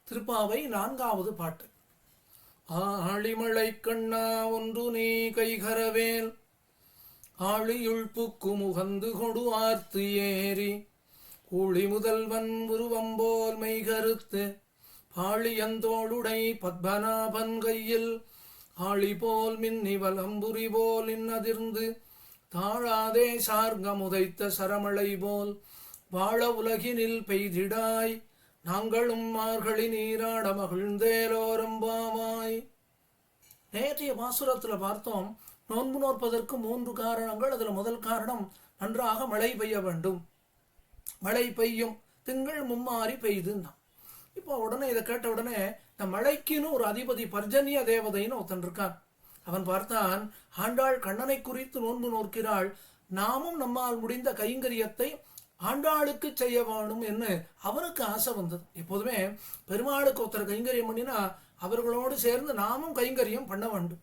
திருப்பாவை 4வது பாட்டு. ஆழிமழை கண்ணா ஒன்று நீ கைகரவேல் ஆழியுள் புக்கு முகந்து கொடு ஆர்த்து ஏறி கூழி முதல்வன் உருவம்போல் மெய்கருத்து பாழியந்தோளுடை பத்மநாபன் கையில் ஆழி போல் மின்னி வலம்புரி போல் இன்னதிர்ந்து தாழாதே சார்கமுதைத்த சரமழை போல் வாழ உலகினில் பெய்திடாய் நாங்களும் மார்கழி நீராட மகிழ்ந்தேலோரம்பாவாய். நேற்றைய பாசுரத்தில் பார்த்தோம், நோன்பு நோற்பதற்கு 3 காரணங்கள். அதில் முதல் காரணம், நன்றாக மழை பெய்ய வேண்டும். மழை பெய்யும், திங்கள் மும்மாறி பெய்துன்னா. இப்போ உடனே இதை கேட்ட உடனே இந்த மழைக்குன்னு ஒரு அதிபதி பர்ஜன்ய தேவதைன்னு ஒருத்தன் இருக்கான். அவன் பார்த்தான், ஆண்டாள் கண்ணனை குறித்து நோன்பு நோக்கிறாள், நாமும் நம்மால் முடிந்த கைங்கரியத்தை ஆண்டாளுக்கு செய்ய வேணும் என்று அவனுக்கு ஆசை வந்தது. எப்போதுமே பெருமாளுக்கு ஒருத்தர் கைங்கரியம் பண்ணினா அவர்களோடு சேர்ந்து நாமும் கைங்கரியம் பண்ண வேண்டும்.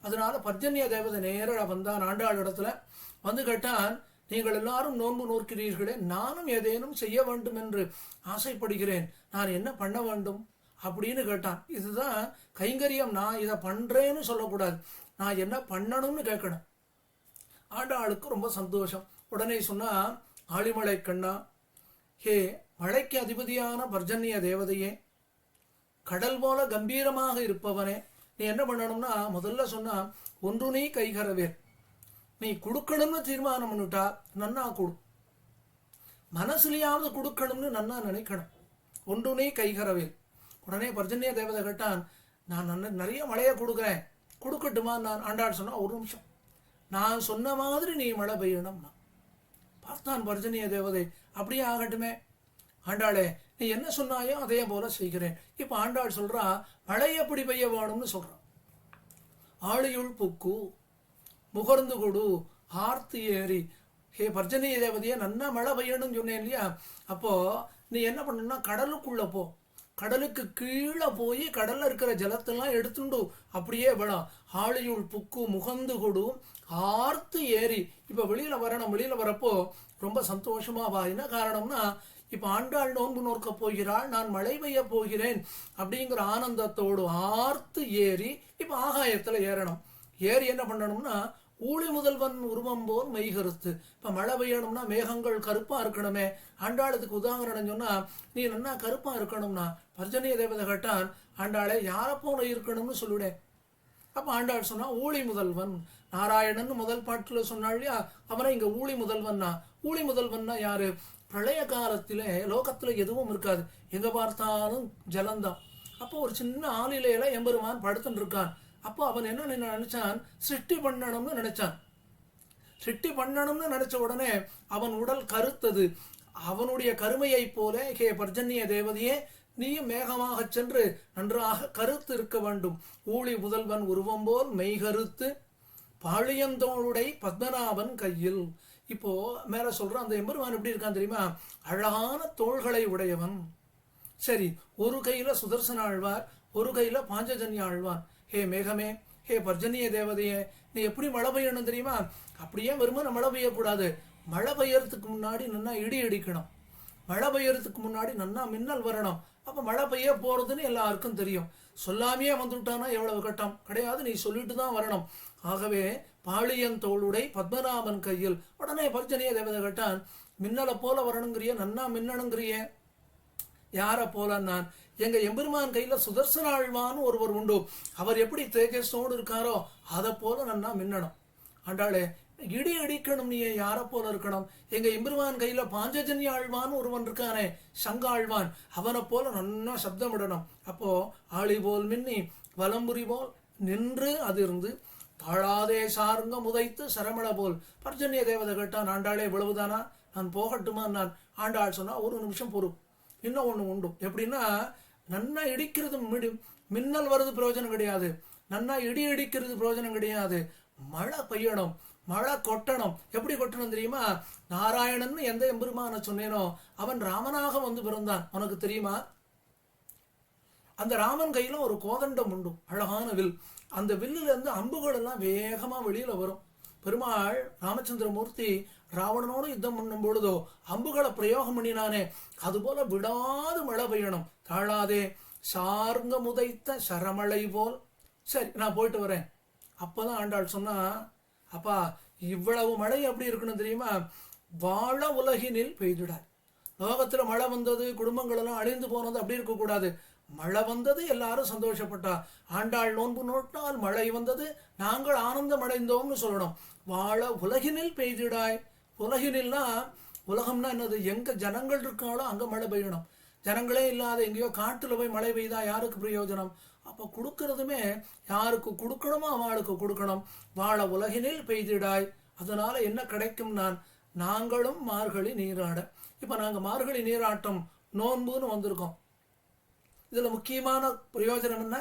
அதனால பர்ஜன்ய தேவதை நேராக வந்தான் ஆண்டாள் இடத்துல. வந்து கேட்டான், நீங்கள் எல்லாரும் நோன்பு நோக்கிறீர்களே, நானும் ஏதேனும் செய்ய வேண்டும் என்று ஆசைப்படுகிறேன், நான் என்ன பண்ண வேண்டும் அப்படின்னு கேட்டான். இதுதான் கைங்கரியம். நான் இதை பண்றேன்னு சொல்லக்கூடாது, நான் என்ன பண்ணணும்னு கேட்கணும். ஆண்டாளுக்கு ரொம்ப சந்தோஷம். உடனே சொன்னா, ஆழிமழை கண்ணா, ஹே மழைக்கு அதிபதியான பர்ஜன்ய தேவதையே, கடல் போல கம்பீரமாக இருப்பவனே, நீ என்ன பண்ணணும்னா, முதல்ல சொன்னா, ஒன்று நீ கைகரவேல். நீ கொடுக்கணும்னு தீர்மானம் பண்ணிட்டா நன்னா கொடு, மனசுலையாவது கொடுக்கணும்னு நன்னா நினைக்கணும். ஒன்று நீ கைகரவேல். உடனே பர்ஜன்ய தேவதை கேட்டான், நான் நிறைய மழையை கொடுக்குறேன், கொடுக்கட்டுமா? நான் ஆண்டாள் சொன்னா, ஒரு நிமிஷம், நான் சொன்ன மாதிரி நீ மழை பெய்யணும்னா. பார்த்தான் பர்ஜன்ய தேவதை, அப்படியே ஆகட்டுமே ஆண்டாளே, நீ என்ன சொன்னாயோ அதே போல செய்கிறேன். இப்ப ஆண்டாள் சொல்றா, மழை எப்படி பெய்ய வேணும்னு சொல்றான். ஆழியுள் புக்கு முகர்ந்து கொடு ஆர்த்து ஏறி. ஹே பர்ஜன்ய தேவதையே, நன்னா மழை பெய்யணும்னு சொன்னேன் இல்லையா? அப்போ நீ என்ன பண்ணணும்னா, கடலுக்குள்ள போ, கடலுக்கு கீழே போய் கடல்ல இருக்கிற ஜலத்தெல்லாம் எடுத்துண்டு அப்படியே விழா. ஆழியுள் புக்கு முகந்து கொடு ஆர்த்து ஏறி. இப்ப வெளியில வரணும். வெளியில வரப்போ ரொம்ப சந்தோஷமா வா. என்ன காரணம்னா, இப்ப ஆண்டாள் நோன்பு நோக்க போகிறாள், நான் மழை பெய்ய போகிறேன் அப்படிங்கிற ஆனந்தத்தோடு ஆர்த்து ஏறி இப்ப ஆகாயத்துல ஏறணும். ஏறி என்ன பண்ணணும்னா, ஊழி முதல்வன் உருவம் போல் மெய்கருத்து. இப்ப மழை பெய்யணும்னா மேகங்கள் கருப்பா இருக்கணுமே. ஆண்டாளுக்கு உதாரணம் சொன்னா, நீ நல்லா கருப்பா இருக்கணும்னா. பர்ஜன்ய தேவதை கேட்டான், ஆண்டாளே யாரை போல இருக்கணும்னு சொல்லுடேன். அப்ப ஆண்டாள் சொன்னா, ஊழி முதல்வன். நாராயணன் முதல் பாட்டுல சொன்னாள் இல்லையா, அவனை இங்க ஊழி முதல்வன்னா. ஊழி முதல்வன்னா யாரு? பிரளய காலத்திலே லோகத்துல எதுவும் இருக்காது, எங்க பார்த்தாலும் ஜலந்தான். அப்போ ஒரு சின்ன ஆளிலையில எம்பெருமான் படுத்துட்டு இருக்கான். அப்போ அவன் என்ன நினைச்சான், சிருஷ்டி பண்ணணும்னு நினைச்சான். சிருஷ்டி பண்ணணும்னு நினைச்ச உடனே அவன் உடல் கருத்தது. அவனுடைய கருமையை போல, ஹே பர்ஜன்ய தேவதையே, நீயும் மேகமாக சென்று நன்றாக கருத்து இருக்க வேண்டும். ஊழி முதல்வன் உருவம் போல் மெய்கருத்து பாழியந்தோளுடை பத்மநாபன் கையில். இப்போ மேல சொல்றான், அந்த எம்பெருமான் எப்படி இருக்கான் தெரியுமா? அழகான தோள்களை உடையவன். சரி, ஒரு கையில சுதர்சன ஆழ்வார், ஒரு கையில பாஞ்சஜன்ய ஆழ்வார். ஹே மேகமே, ஹே பர்ஜன்ய தேவதையே, நீ எப்படி மழை பெய்யணும் தெரியுமா? அப்படியே வருமான மழை பெய்யக்கூடாது. மழை பெய்யறதுக்கு முன்னாடி நன்னா இடி அடிக்கணும். மழை பெய்யறதுக்கு முன்னாடி நன்னா மின்னல் வரணும். அப்ப மழை பெய்ய போறதுன்னு எல்லாருக்கும் தெரியும். சொல்லாமையே வந்துட்டானா எவ்வளவு கட்டம் கிடையாது, நீ சொல்லிட்டு தான் வரணும். ஆகவே பாழியன் தோளுடை பத்மநாபன் கையில். உடனே பர்ஜன்ய தேவதை கேட்டான், மின்னலை போல வரணுங்கிறிய, நன்னா மின்னணுங்கிறிய, யார போல? நான் எங்க எம்பெருமான் கையில சுதர்சன ஆழ்வான்னு ஒருவர் உண்டு, அவர் எப்படி தேஜஸோடு இருக்காரோ அதை போல நன்னா மின்னணும். ஆண்டாளே, இடி அடிக்கணும், நீ யார போல இருக்கணும்? எங்க எம்பெருமான் கையில பாஞ்சஜன்ய ஆழ்வான்னு ஒருவன் இருக்கானே, சங்க ஆழ்வான், அவனை போல நன்னா சப்தம் விடணும். அப்போ ஆளி போல் மின்னி வலம்புரி போல் நின்று அதிர்ந்து தாழாதே சாருங்க முதைத்து சரமள போல். பர்ஜன்ய தேவதை கேட்டான், ஆண்டாளே இவ்வளவுதானா, நான் போகட்டுமா? நான் ஆண்டாள் சொன்னா, ஒரு நிமிஷம் பொறு, இன்னும் ஒண்ணு உண்டு. எப்படின்னா, நன்னா இடிக்கிறது மின்னல் வருது பிரயோஜனம் கிடையாது, நன்னா இடி அடிக்கிறது பிரயோஜனம் கிடையாது. மழை பெய்யணும், மழை கொட்டணும். எப்படி கொட்டணும் தெரியுமா? நாராயணன் எந்த எம்பெருமான சொன்னேனோ அவன் ராமனாக வந்து பிறந்தான், உனக்கு தெரியுமா? அந்த ராமன் கையில ஒரு கோதண்டம் உண்டு, அழகான வில். அந்த வில்லுல இருந்து அம்புகள் எல்லாம் வேகமா வெளியில வரும். பெருமாள் ராமச்சந்திரமூர்த்தி ராவணனோடு யுத்தம் பண்ணும் பொழுதோ அம்புகளை பிரயோகம் பண்ணினானே, அதுபோல விடாது மழை பெய்யணும். தாழாதே சார்ந்த முதைத்த சரமழை போல். சரி, நான் போயிட்டு வரேன். அப்போதான் ஆண்டாள் சொன்னா, அப்பா இவ்வளவு மழை எப்படி இருக்கணும் தெரியுமா? வாழ உலகினில் பெய்திடாய். லோகத்துல மழை வந்தது, குடும்பங்கள் எல்லாம் அழிந்து போனது, அப்படி இருக்கக்கூடாது. மழை வந்தது, எல்லாரும் சந்தோஷப்பட்டா. ஆண்டாள் நோன்பு நோட்டால் மழை வந்தது, நாங்கள் ஆனந்தம் அடைந்தோம்னு சொல்லணும். வாழ உலகினில் பெய்திடாய். உலகினில்னா உலகம்னா என்னது? எங்க ஜனங்கள் இருக்காங்களோ அங்க மழை பெய்யணும். ஜனங்களே இல்லாத எங்கேயோ காட்டுல போய் மழை பெய்தா யாருக்கு பிரயோஜனம்? அப்போ கொடுக்கறதுமே யாருக்கு கொடுக்கணுமோ அவளுக்கு கொடுக்கணும். வாழ உலகினில் பெய்திடாய். அதனால என்ன கிடைக்கும்? நாங்களும் மார்கழி நீராட. இப்ப நாங்க மார்கழி நீராட்டம் நோன்புன்னு வந்திருக்கோம். இதுல முக்கியமான பிரயோஜனம் என்ன?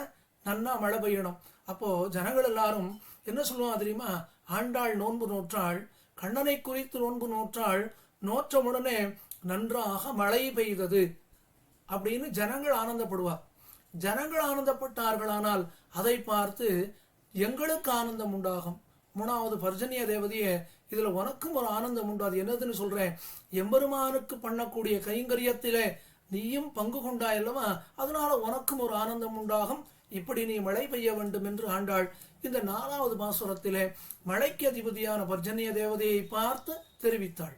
நன்னா மழை பெய்யணும். அப்போ ஜனங்கள் எல்லாரும் என்ன சொல்லுவாங்க தெரியுமா? ஆண்டாள் நோன்பு நோற்றாள், கண்ணனை குறித்து நோன்பு நோற்றாள், நோற்றமுடனே நன்றாக மழை பெய்தது அப்படின்னு ஜனங்கள் ஆனந்தப்படுவார். ஜனங்கள் ஆனந்தப்பட்டார்களானால் அதை பார்த்து எங்களுக்கு ஆனந்தம் உண்டாகும். மூணாவது பர்ஜன்ய தேவதையே, இதுல உனக்கும் ஒரு ஆனந்தம் உண்டு. அது என்னதுன்னு சொல்றேன். எம்பெருமானுக்கு பண்ணக்கூடிய கைங்கரியத்திலே நீயும் பங்கு கொண்டாய் அல்லவா? அதனால உனக்கும் ஒரு ஆனந்தம் உண்டாகும். இப்படி நீ மழை பெய்ய வேண்டும் என்று ஆண்டாள் இந்த 4வது பாசுரத்திலே மழைக்கு அதிபதியான பர்ஜன்ய தேவதையை பார்த்து தெரிவித்தாள்.